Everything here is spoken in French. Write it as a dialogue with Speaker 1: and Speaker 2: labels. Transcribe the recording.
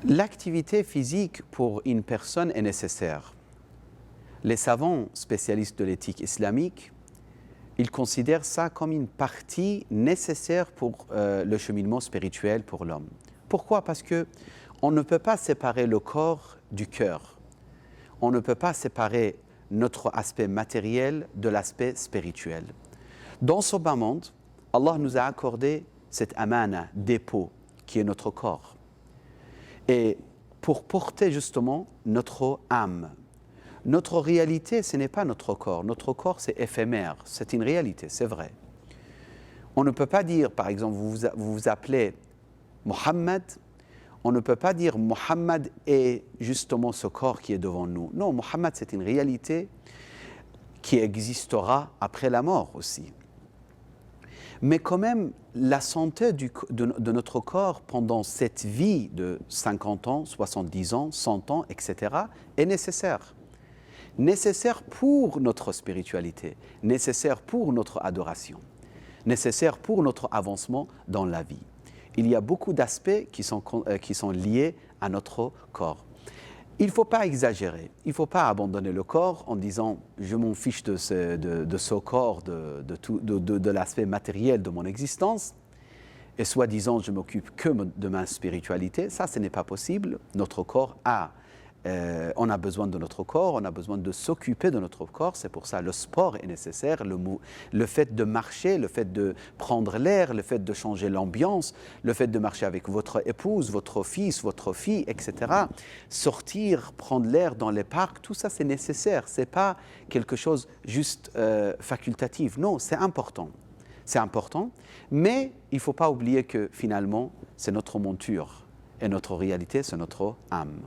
Speaker 1: L'activité physique pour une personne est nécessaire. Les savants spécialistes de l'éthique islamique, ils considèrent ça comme une partie nécessaire pour le cheminement spirituel pour l'homme. Pourquoi? Parce qu'on ne peut pas séparer le corps du cœur. On ne peut pas séparer notre aspect matériel de l'aspect spirituel. Dans ce bas monde, Allah nous a accordé cette amana, dépôt, qui est notre corps. Et pour porter justement notre âme. Notre réalité, ce n'est pas notre corps. Notre corps, c'est éphémère. C'est une réalité, c'est vrai. On ne peut pas dire, par exemple, vous vous appelez Mohammed. On ne peut pas dire Mohammed est justement ce corps qui est devant nous. Non, Mohammed, c'est une réalité qui existera après la mort aussi. Mais quand même, la santé de notre corps pendant cette vie de 50 ans, 70 ans, 100 ans, etc. est nécessaire. Nécessaire pour notre spiritualité, nécessaire pour notre adoration, nécessaire pour notre avancement dans la vie. Il y a beaucoup d'aspects qui sont liés à notre corps. Il ne faut pas exagérer, il ne faut pas abandonner le corps en disant « je m'en fiche de ce corps, de l'aspect matériel de mon existence » et soi-disant « je m'occupe que de ma spiritualité ». Ça, ce n'est pas possible. Notre corps on a besoin de notre corps, on a besoin de s'occuper de notre corps. C'est pour ça le sport est nécessaire, le fait de marcher, le fait de prendre l'air, le fait de changer l'ambiance, le fait de marcher avec votre épouse, votre fils, votre fille, etc. Sortir, prendre l'air dans les parcs, tout ça c'est nécessaire. Ce n'est pas quelque chose juste facultatif. Non, c'est important. C'est important, mais il ne faut pas oublier que finalement, c'est notre monture et notre réalité, c'est notre âme.